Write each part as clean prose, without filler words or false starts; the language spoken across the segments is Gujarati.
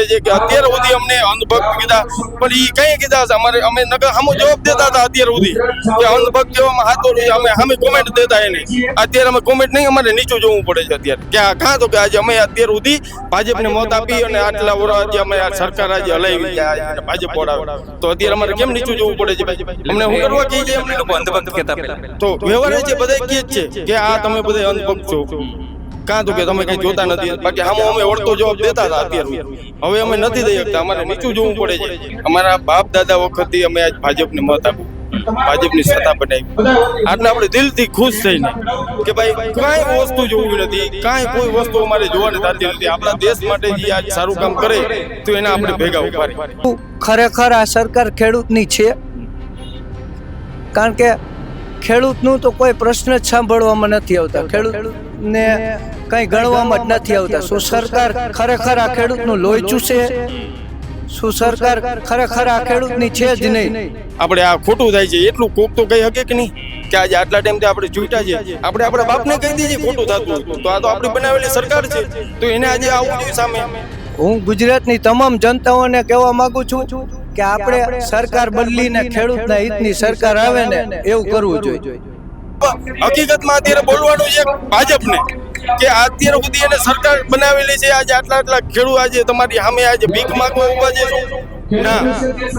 પડે છે કે અત્યાર સુધી અમને અંધભક્ત કીધા, પણ એ કઈ કીધા છે અમારે, અમે નગર સામું જવાબ દેતા હતા અત્યાર સુધી કે અંધભક્ત કહેવામાં હાથો અમે સામે કોમેન્ટ દેતા એને. અત્યારે અમે કોમેન્ટ નહીં, અમારે નીચું જોવું પડે છે અત્યારે કે આ કાં તો કે આજે અમે અત્યાર સુધી ભાજપને મત આપી અને આટલા વર્ષ આજે અમે આ સરકાર આજે હલાવી ભાજપ વડાવે, તો અત્યારે અમારે કેમ નીચું જોવું પડે છે? અમને શું કરવા કહીએ છીએ? અમને લોકો અંધભક્ત કહેતા પહેલા તો વ્યવહાર છે બધા કહે જ છે કે આ તમે બધા અંધભક્ત છો, કાં તો કે તમે કઈ જોતા નથી. બાકી આમાં અમે વળતો જવાબ દેતા હતા અત્યારે, હવે અમે નથી દઈ શકતા, અમારે નીચું જોવું પડે છે. અમારા બાપ દાદા વખતથી અમે આજ ભાજપને મત આપ્યું, ભાજપની સત્તા બનાવી, આટલે આપણે દિલથી ખુશ થઈને કે ભાઈ કાંઈ વસ્તુ જોવી નથી, કાંઈ કોઈ વસ્તુ અમારે જોવાની થતી નથી. આપણા દેશ માટે જે આજ સારું કામ કરે તો એના આપણે ભેગા ઉભા રહીએ. ખરેખર આ સરકાર ખેડૂતની છે, કારણ કે ખેડૂતનું તો કોઈ પ્રશ્ન જ સાંભળવામાં નથી આવતા, ખેડૂતને કંઈ ગણવામાં જ નથી આવતા. શું સરકાર ખરેખર આ ખેડૂતનું લોહી ચૂસે? શું સરકાર ખરેખર આ ખેડૂતની છે જ નહીં? આપણે આ ખોટું થાય છે એટલું કોક તો કહી શકે કે નહીં કે આજે આટલા ટાઈમથી આપણે ચૂંટ્યા છે, આપણે આપણા બાપને કહી દઈએ ખોટું થતું હતું તો આ તો આપણી બનાવેલી સરકાર છે, તો એને આજે આવવું જોઈએ સામે. હું ગુજરાતની તમામ જનતાઓને કહેવા માંગુ છું કે આપણે સરકાર બદલીને ખેડૂતના હિતની સરકાર આવે ને એવું કરવું જોઈએ. હકીકતમાં અત્યારે બોલવાનું છે ભાજપને કે અત્યાર સુધી એને સરકાર બનાવેલી છે, આજે આટલા ખેડૂત આજે તમારી સામે આજે ભીખ માંગવા ઉભા છે. ના,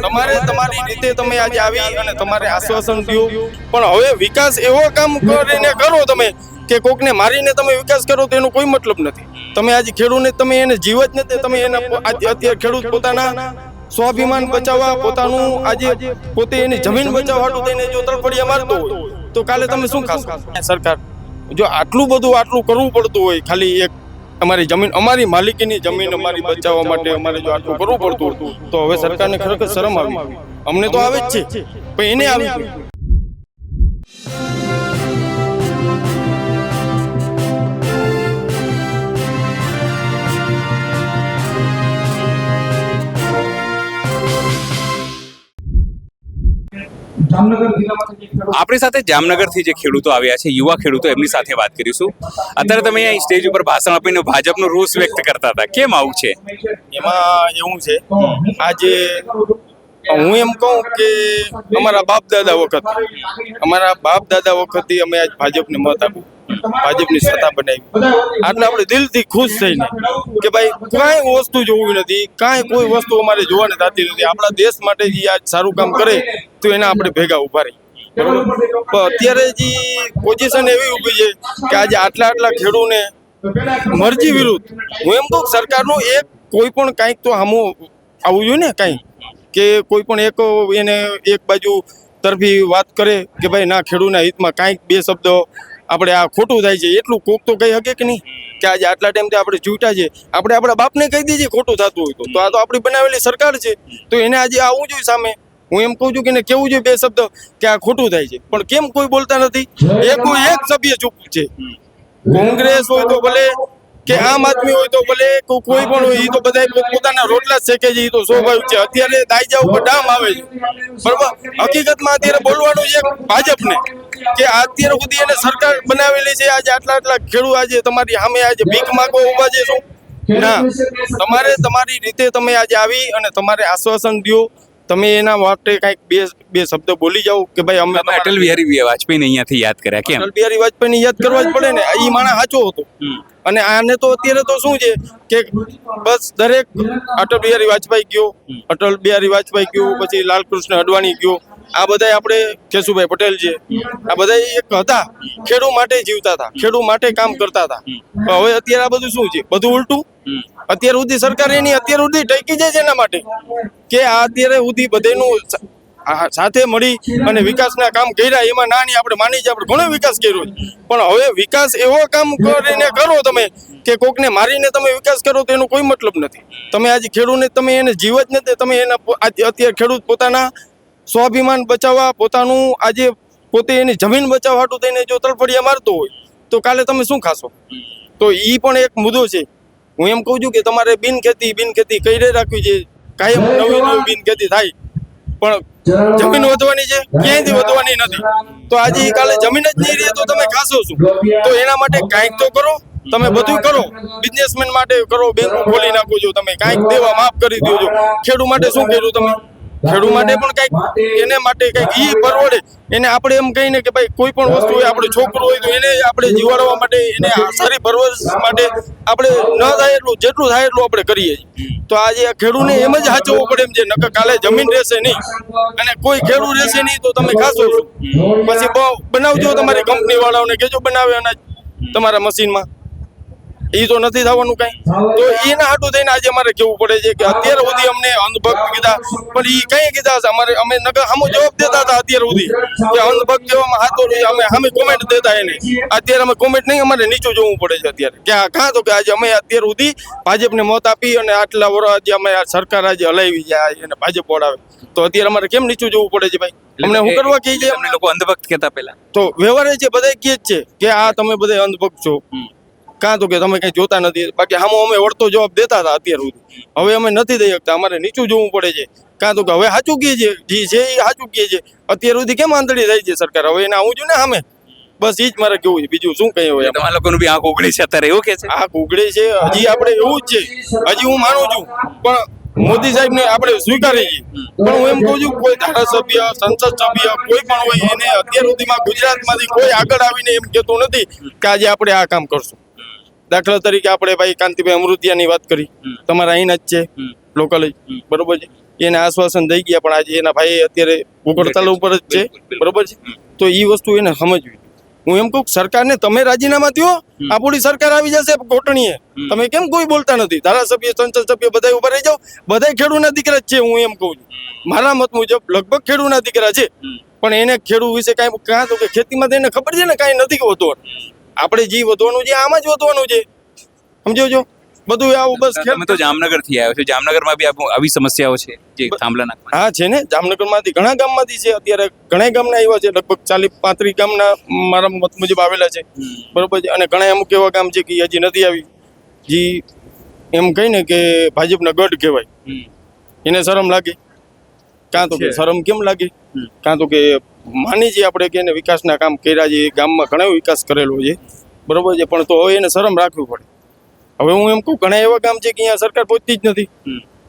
તમારે તમારી રીતે તમે આજે આવી અને તમારે આશ્વાસન દો, પણ હવે વિકાસ એવો કામ કરીને કરો તમે કે કોકને મારીને તમે વિકાસ કરો તો એનો કોઈ મતલબ નથી. તમે આજે ખેડૂતને તમે એને જીવ જ નથી, તમે એના અત્યારે ખેડૂત પોતાના સ્વાભિમાન બચાવવા, પોતાનું આજે પોતે એની જમીન બચાવવા હાટું થઈને જો તડફડિયા મારતો હોય તો કાલે તમે શું ખાશો? સરકાર જો આટલું કરવું પડતું હોય ખાલી એક અમારી જમીન, અમારી માલિકીની જમીન અમારી બચાવવા માટે અમારે જો આટલું કરવું પડતું તો હવે સરકારને ખરેખર શરમ આવી. અમને તો આવે જ છે પણ એને આવી. આપણી સાથે જામનગરથી જે ખેડૂતો આવ્યા છે, યુવા ખેડૂતો, એમની સાથે વાત કરીશું. અત્યારે તમે અહીં સ્ટેજ ઉપર ભાષણ આપીને ભાજપનો રોષ વ્યક્ત કરતા હતા, કેમ આવું છે? એમાં એવું છે, આજે હું એમ કહું કે અમારા બાપ દાદા વખતથી અમે આજ ભાજપને મત આપ્યું, ભાજપની સત્તા બનાવી, આટલે આપણે દિલથી ખુશ થઈને કે ભાઈ કાંઈ વસ્તુ જોવી નથી, કાંઈ કોઈ વસ્તુ અમારે જોવાની થતી નથી. આપણા દેશ માટે જે આજ સારું કામ કરે તો એના આપણે ભેગા ઉભા રહીએ. બરોબર, પણ અત્યારે જે પોઝિશન એવી ઊભી છે કે આજે આટલા ખેડૂતને મરજી વિરુદ્ધ, હું એમ કહું સરકારનું એક કોઈ પણ કાંઈક તો સામું આવવું જોઈએ ને, કાંઈ કે કોઈ પણ એને એક બાજુ તરફી વાત કરે કે ભાઈ ના ખેડૂતના હિતમાં કાંઈક બે શબ્દ આપણે આ ખોટું થાય છે એટલું કોક તો કહી શકે કે નહીં કે આજે આટલા ટાઈમથી આપણે ચૂંટ્યા છે, આપણે આપણા બાપને કહી દઈએ ખોટું થતું હોય તો આ તો આપણી બનાવેલી સરકાર છે, તો એને આજે આવવું જોઈએ સામે. હું એમ કહું છું કે એને કેવું જોઈએ બે શબ્દ કે આ ખોટું થાય છે, પણ કેમ કોઈ બોલતા નથી? એક સભ્ય ચૂપ છે. કોંગ્રેસ હોય તો ભલે કે આમ આદમી હોય તો ભલે, કોઈ પણ હોય, એ તો બધા પોતાના રોટલા જ શેકે છે, એ તો સ્વાભાવિક છે. અત્યારે દાયજા ઉપર ડામ આવે છે, બરોબર. હકીકતમાં અત્યારે બોલવાનું છે ભાજપને કે અત્યાર સુધી એને સરકાર બનાવેલી છે, આજે આટલા ખેડૂત આજે તમારી સામે આજે ભીખ માંગવા ઉભા છે. શું ના, તમારે તમારી રીતે તમે આજે આવી અને તમારે આશ્વાસન દો, તમે એના માટે કાંઈક બે શબ્દ બોલી જાઓ કે ભાઈ અમે અટલ બિહારી વાજપેયીને અહીંયાથી યાદ કર્યા. કેમ? અટલ બિહારી વાજપેયીને યાદ કરવા જ પડે ને, એ માણસ સાચો હતો. અને આને તો અત્યારે તો શું છે કે બસ દરેક અટલ બિહારી વાજપેયી ગયો, પછી લાલકૃષ્ણ અડવાણી ગયો, આ બધા આપણે કેશુભાઈ પટેલ છે, આ બધા એક હતા, ખેડૂત માટે જીવતા હતા, ખેડૂત માટે કામ કરતા હતા. હવે અત્યારે આ બધું શું છે? બધું ઉલટું. અત્યાર સુધી સરકાર એની અત્યાર સુધી ટકી જાય છે એના માટે કે આ અત્યારે સુધી બધાનું સાથે મળી અને વિકાસના કામ કર્યા, એમાં નાની આપણે માની છે, આપણે ઘણો વિકાસ કર્યો છે. પણ હવે વિકાસ એવો કામ કરીને કરો તમે કે કોકને મારીને તમે વિકાસ કરો તો એનો કોઈ મતલબ નથી. તમે આજે ખેડૂતને તમે એને જીવ જ નથી, તમે એના અત્યારે ખેડૂત પોતાના સ્વાભિમાન બચાવવા, પોતાનું આજે પોતે એની જમીન બચાવવા હાટું થઈને જો તડફડિયા મારતો હોય તો કાલે તમે શું ખાશો? તો એ પણ એક મુદ્દો છે. હું એમ કહું છું કે તમારે બિનખેતી કરી રાખવી છે, કાયમ નવી બિનખેતી થાય, પણ જમીન વધવાની છે, ક્યાંયથી વધવાની નથી. તો આજે કાલે જમીન જ નહીં રહે તો તમે ખાશો શું? તો એના માટે કાંઈક તો કરો. તમે બધું કરો, બિઝનેસમેન માટે કરો, બેંકો ખોલી નાખો છો તમે, કાંઈક દેવા માફ કરી દો છો. ખેડૂત માટે શું કર્યું તમે? ખેડૂત માટે પણ કાંઈક એને માટે કાંઈક ઈ પરવડે. એને આપણે એમ કહીને કે ભાઈ કોઈ પણ વસ્તુ હોય, આપણે છોકરો હોય તો એને આપણે જીવાડવા માટે, એને સારી પરવરિશ માટે આપણે ન થાય એટલું, જેટલું થાય એટલું આપણે કરીએ છીએ. તો આજે આ ખેડૂતને એમ જ સાચવવું પડે એમ છે, નકર કાલે જમીન રહેશે નહીં અને કોઈ ખેડૂત રહેશે નહીં તો તમે ખાશો શું? પછી બનાવજો તમારી કંપની વાળાઓને કહેજો બનાવે અનાજ તમારા મશીનમાં. એ તો નથી થવાનું કાંઈ. તો એના હાટું થઈને આજે અમારે કેવું પડે છે કે અત્યાર સુધી અમને અંધભક્ત કીધા, પણ એ કઈ કીધા છે અમારે, અમે નકર સામો જવાબ દેતા હતા અત્યાર સુધી કે અંધભક્ત કહેવામાં હાથો અમે સામે કોમેન્ટ દેતા એને. અત્યારે અમે કોમેન્ટ નહીં, અમારે નીચું જોવું પડે છે અત્યારે કે કાં તો કે આજે અમે અત્યાર સુધી ભાજપને મત આપી અને આટલા વર્ષ આજે અમે આ સરકાર આજે હલાવી જાય અને ભાજપ વડાવે, તો અત્યારે અમારે કેમ નીચું જોવું પડે છે ભાઈ? અમને શું કરવા કહે છે? અમને લોકો અંધભક્ત કહેતા પહેલા તો વ્યવહાર છે બધા કહે જ છે કે આ તમે બધા અંધભક્ત છો, કાં તો કે તમે કઈ જોતા નથી. બાકી સામો અમે વળતો જવાબ દેતા હતા અત્યાર સુધી, હવે અમે નથી દઈ શકતા, અમારે નીચું જોવું પડે છે. કાં તો કે હવે સાચું કહે છે, જે છે એ સાચું કહે છે. અત્યાર સુધી કેમ આંધળી થાય છે સરકાર? હવે એને આવું છું ને સામે, બસ એ જ મારે કેવું છે, બીજું શું કહ્યું હોય? તમારા લોકોનું બી આંખ ઉઘડી છે અત્યારે, એવું કે છે? આંખ ઉઘડી છે હજી, આપણે એવું જ છે હજી, હું માનું છું. પણ મોદી સાહેબ ને આપણે સ્વીકારી છીએ, પણ હું એમ કહું છું કોઈ ધારાસભ્ય, સંસદ સભ્ય કોઈ પણ હોય એને અત્યાર સુધીમાં ગુજરાતમાંથી કોઈ આગળ આવીને એમ કહેતું નથી કે આજે આપણે આ કામ કરશું. દાખલા તરીકે આપણે ભાઈ કાંતિભાઈ અમૃતિયાની વાત કરી, તમારા અહીંના જ છે, લોકલ જ, બરોબર છે. એને આશ્વાસન દઈ ગયા, પણ આજે એના ભાઈ અત્યારે ઉકળતાલ ઉપર જ છે, બરોબર છે. તો એ વસ્તુ એને સમજવી. હું એમ કહું સરકારને તમે રાજીનામા દો, આપણી સરકાર આવી જશે કોટણીએ. તમે કેમ કોઈ બોલતા નથી? ધારાસભ્ય, સંસદ સભ્ય બધા ઉભા રહી જાઓ, બધા ખેડૂતના દીકરા જ છે. હું એમ કહું છું, મારા મત મુજબ લગભગ ખેડૂતના દીકરા છે, પણ એને ખેડૂત વિશે કાંઈ કાં તો કે ખેતીમાં તો એને ખબર છે ને કાંઈ નથી વધવાનું. આપણે જે વધવાનું છે આમાં જ વધવાનું છે, સમજો છો? બધું આવું બસ. તમે તો જામનગર થી આવ્યો છો, જામનગરમાં બી આવી સમસ્યાઓ છે જે થાંભલા નાખવા? હા છે ને, જામનગરમાંથી ઘણા ગામમાંથી છે, અત્યારે ઘણા ગામના આવ્યા છે, લગભગ 40-35 ગામના મારા મત મુજબ આવેલા છે, બરોબર છે. અને ઘણા અમુક એવા ગામ છે કે હજી નથી આવી, જે એમ કહીને કે ભાજપના ગઢ કહેવાય, એને શરમ લાગે. કાં તો કે શરમ કેમ લાગે? કાં તો કે માની છીએ આપણે કે એને વિકાસના કામ કર્યા છે, ગામમાં ઘણો વિકાસ કરેલો છે, બરોબર છે, પણ તો હવે એને શરમ રાખવી પડે. હવે હું એમ કહું ઘણા એવા ગામ છે કે અહીંયા સરકાર પહોંચતી જ નથી.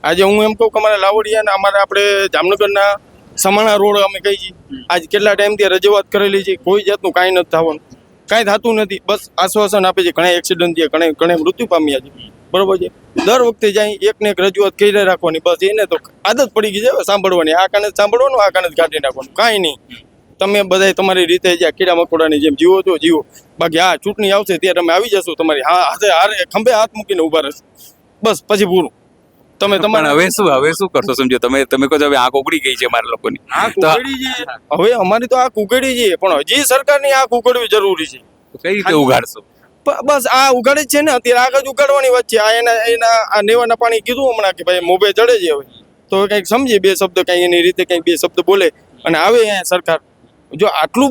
આજે હું એમ કહું કે અમારા લાવડિયા, અમારે આપણે જામનગરના સમાણા રોડ અમે કહી છીએ, આજ કેટલા ટાઈમથી રજૂઆત કરેલી છે, કોઈ જાતનું કાંઈ નથી થવાનું, કાંઈ થતું નથી. બસ આશ્વાસન આપે છે. ઘણા એક્સિડન્ટ છે, ઘણા મૃત્યુ પામ્યા છે, બરોબર છે. દર વખતે જાય એકને એક રજૂઆત કરી રાખવાની, બસ એને તો આદત પડી ગઈ છે સાંભળવાની. આ કાને સાંભળવાનું, આ કાને કાઢી નાખવાનું, કાંઈ નહીં. તમે બધા તમારી રીતે જ્યાં કીડા મકોડાની જેમ જીવો છો જીવો. બાકી હા, ચૂંટણી આવશે ત્યારે અમે આવી જશું, તમારી હાથે ખંભે હાથ મૂકીને ઉભા રહેશું, બસ પછી પૂરું. તમે તમારે હવે શું કરશો? સમજો તમે કહો છો હવે આંખ ઉઘડી ગઈ છે મારા લોકોની, આંખ ઉઘડી છે. હવે અમારી તો આંખ ઉઘડી છે, પણ હજી સરકારની આંખ ઉઘડવી જરૂરી છે. કઈ રીતે ઉઘાડશો? બસ આ ઉઘાડી જ છે ને અત્યારે, આગળ ઉઘાડવાની વાત છે. આ એના આ નેવાના પાણી કીધું હમણાં કે ભાઈ મોભે ચડે છે, હવે તો કંઈક સમજે, બે શબ્દ કંઈ એની રીતે કંઈક બે શબ્દ બોલે અને આવે અહીંયા સરકાર. જો આટલું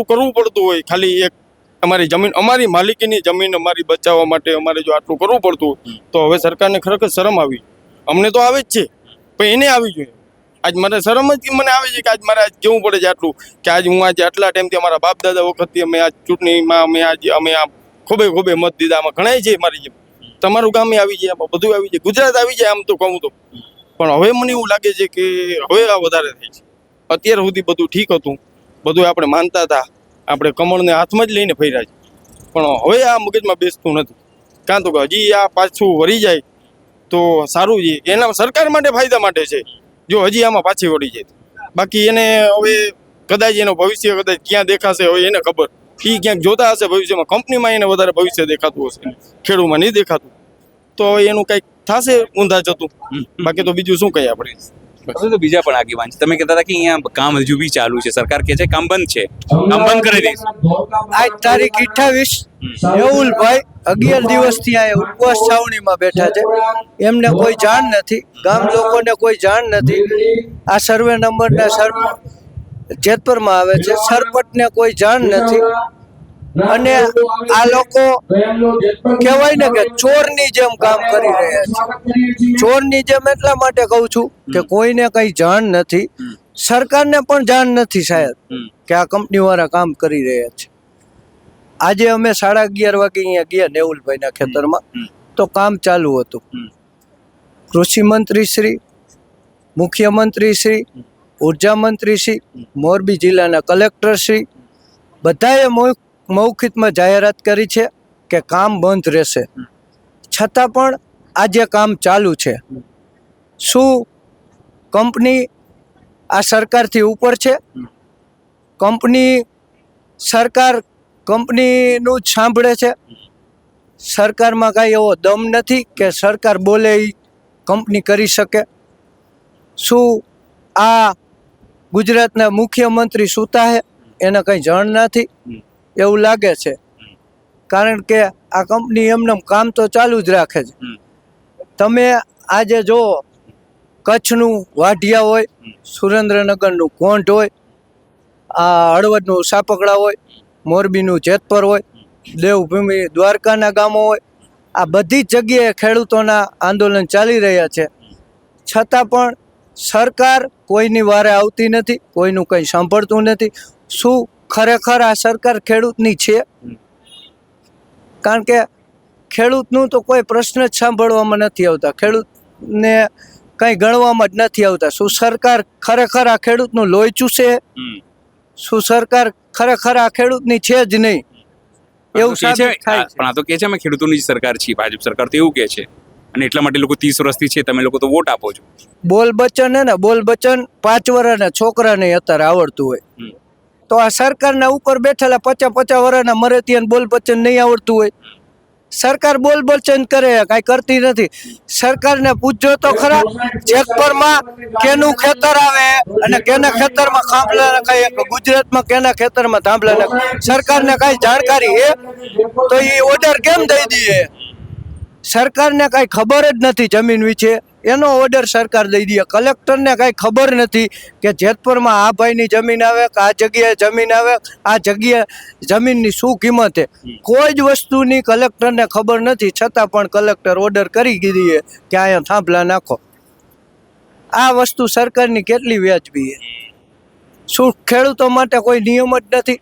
કરવું પડતું હોય, ખાલી એક અમારી જમીન, અમારી માલિકીની જમીન અમારી બચાવવા માટે અમારે જો આટલું કરવું પડતું હોય, તો હવે સરકારને ખરેખર શરમ આવી. અમને તો આવે જ છે, પણ એને આવી જોઈએ. આજ મારે શરમ જ મને આવે છે કે આજ મારે આજ કેવું પડે છે આટલું, કે આજ હું આજે આટલા ટાઈમથી અમારા બાપ દાદા વખતથી અમે આ ચૂંટણીમાં અમે આ ખોબે મત દીધા. આમાં ઘણા છે મારી જેમ, તમારું ગામ આવી જાય, આમાં બધું આવી જાય, ગુજરાત આવી જાય આમ તો કહું તો. પણ હવે મને એવું લાગે છે કે હવે આ વધારે થાય છે. અત્યાર સુધી બધું ઠીક હતું, બધું આપણે માનતા હતા, આપણે કમળને હાથમાં જ લઈને ફર્યા છે, પણ હવે આ મગજમાં બેસતું નથી. કાં તો કે હજી આ પાછું વળી જાય તો સારું છે, એના સરકાર માટે ફાયદા માટે છે જો હજી આમાં પાછી વળી જાય. બાકી એને હવે કદાચ એનો ભવિષ્ય કદાચ ક્યાં દેખાશે હવે એને ખબર. એ ક્યાંક જોતા હશે ભવિષ્યમાં, કંપનીમાં એને વધારે ભવિષ્ય દેખાતું હશે, ખેડૂતમાં નહીં દેખાતું, તો એનું કંઈક થશે ઊંધા જતું. બાકી તો બીજું શું કહીએ આપણે. તો બીજા પણ આગેવાન છે, તમે કહેતા હતા કે અહીંયા કામ હજુ બી ચાલુ છે, સરકાર કહે છે કામ બંધ છે, કામ બંધ કરી દઈશું. આજ તારીખ 28 મેહુલભાઈ 11 દિવસથી આ ઉપવાસ છાવણીમાં બેઠા છે. એમને કોઈ જાણ નથી, ગામ લોકોને કોઈ જાણ નથી. આ સર્વે નંબરના જેતપુરમાં આવે છે, સરપંચને કોઈ જાણ નથી. અને આ લોકો કહેવાય ને કે ચોરની જેમ કામ કરી રહ્યા છે. ચોરની જેમ એટલા માટે કહું છું કે કોઈને કઈ જાણ નથી, સરકારને પણ જાણ નથી શાયદ કે આ કંપની વાળા કામ કરી રહ્યા છે. આજે અમે 11:30 વાગે અહીંયા ગયા નેવુલભાઈના ખેતરમાં, તો કામ ચાલુ હતું. કૃષિ મંત્રી શ્રી, મુખ્યમંત્રી શ્રી, ઉર્જા મંત્રી શ્રી, મોરબી જિલ્લાના કલેક્ટર શ્રી બધાએ મૌખિકમાં જાહેરાત કરી છે કે કામ બંધ રહેશે, છતાં પણ આજે કામ ચાલુ છે. શું કંપની આ સરકારથી ઉપર છે? સરકાર કંપનીનું જ સાંભળે છે. સરકારમાં કાંઈ એવો દમ નથી કે સરકાર બોલે એ કંપની કરી શકે. શું આ ગુજરાતના મુખ્યમંત્રી સૂતા હે, એને કંઈ જાણ નથી એવું લાગે છે, કારણ કે આ કંપની એમને કામ તો ચાલુ જ રાખે છે. તમે આજે જો કચ્છનું વાઢિયા હોય, સુરેન્દ્રનગરનું કોંઢ હોય, આ હળવદનું સાપકડા હોય, મોરબીનું જેતપર હોય, દેવભૂમિ દ્વારકાના ગામો હોય, આ બધી જ જગ્યાએ ખેડૂતોના આંદોલન ચાલી રહ્યા છે, છતાં પણ સરકાર કોઈની વારે આવતી નથી, કોઈનું કંઈ સાંભળતું નથી. શું ખરેખર આ સરકાર ખેડૂતની છે? કારણ કે ખેડૂતનું તો કોઈ પ્રશ્ન જ સાંભળવામાં નથી આવતા, ખેડૂતને કંઈ ગણવામાં જ નથી આવતા. શું સરકાર ખરેખર આ ખેડૂતનું લોહી ચૂસે? શું સરકાર ખરેખર આ ખેડૂતની છે જ નહીં એવું સાબિત થાય છે. પણ આ તો કે છે અમે ખેડૂતોની જ સરકાર છીએ, ભાજપ સરકાર તો એવું કે છે, અને એટલા માટે લોકો 30 વર્ષથી છે, તમે લોકો તો વોટ આપો છો. બોલ બચ્ચન હે ને, બોલ બચ્ચન 5 વર્ષના છોકરાને અત્યારે આવડતું હોય, તો આ સરકારના ઉપર બેઠેલા 50 વર્ષના મરે ત્યાં બોલ બચ્ચન નહીં આવડતું હોય? સરકાર બોલ બચ્ચન કરે, કાંઈ કરતી નથી. સરકારને પૂછજો તો ખરા, જેતપરમાં કેનું ખેતર આવે અને કેના ખેતરમાં થાંભલા નખાય, ગુજરાતમાં કેના ખેતરમાં થાંભલા નખાય, સરકારને કાંઈ જાણકારી હે તો એ ઓર્ડર કેમ દઈ દઈએ? સરકારને કાંઈ ખબર જ નથી જમીન વિશે, એનો ઓર્ડર સરકાર દઈ દે. કલેક્ટરને કાંઈ ખબર નથી કે જેતપુરમાં આ ભાઈની જમીન આવે કે આ જગ્યાએ જમીન આવે, આ જગ્યાએ જમીનની શું કિંમત છે, કોઈ જ વસ્તુની કલેક્ટરને ખબર નથી, છતાં પણ કલેક્ટર ઓર્ડર કરી દઈએ કે અહીંયા થાંભલા નાખો. આ વસ્તુ સરકારની કેટલી વ્યાજબી છે? શું ખેડૂતો માટે કોઈ નિયમ જ નથી?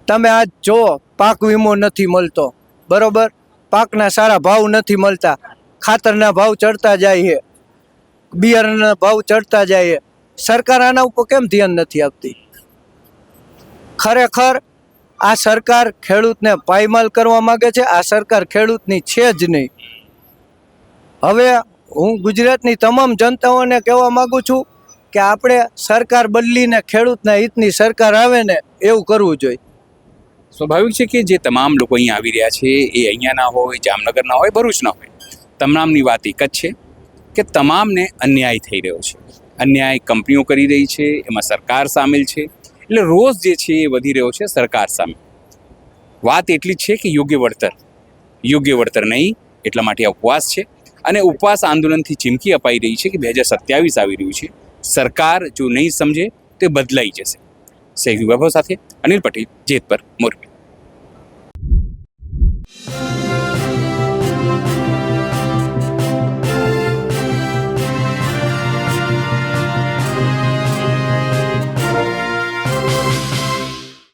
તમે આજ જો પાક વીમો નથી મળતો, બરોબર, પાકના સારા ભાવ નથી મળતા, ખાતરના ભાવ ચડતા જાય છે, બિયારણના ભાવ ચડતા જાય છે, સરકાર આના ઉપર કેમ ધ્યાન નથી આપતી? ખરેખર આ સરકાર ખેડૂતને પાયમાલ કરવા માંગે છે. આ સરકાર ખેડૂતની છે જ નહીં. હવે હું ગુજરાતની તમામ જનતાઓને કહેવા માંગુ છું કે આપણે સરકાર બદલીને ખેડૂતના હિતની સરકાર આવે ને એવું કરવું જોઈએ. સ્વાભાવિક છે કે જે તમામ લોકો અહીંયા આવી રહ્યા છે એ અહીંયાના હોય, જામનગરના હોય, ભરૂચના હોય, તમામની વાત એક જ છે કે તમામને અન્યાય થઈ રહ્યો છે. અન્યાય કંપનીઓ કરી રહી છે, એમાં સરકાર સામેલ છે, એટલે રોષ જે છે એ વધી રહ્યો છે સરકાર સામે. વાત એટલી જ છે કે યોગ્ય વળતર નહીં, એટલા માટે આ ઉપવાસ છે, અને ઉપવાસ આંદોલનથી ચીમકી અપાઈ રહી છે કે 2027 આવી રહ્યું છે, સરકાર જો નહીં સમજે તો બદલાઈ જશે. સહયોગી વૈભવ સાથે અનિલ પટેલ, જેતપર, મોરબી.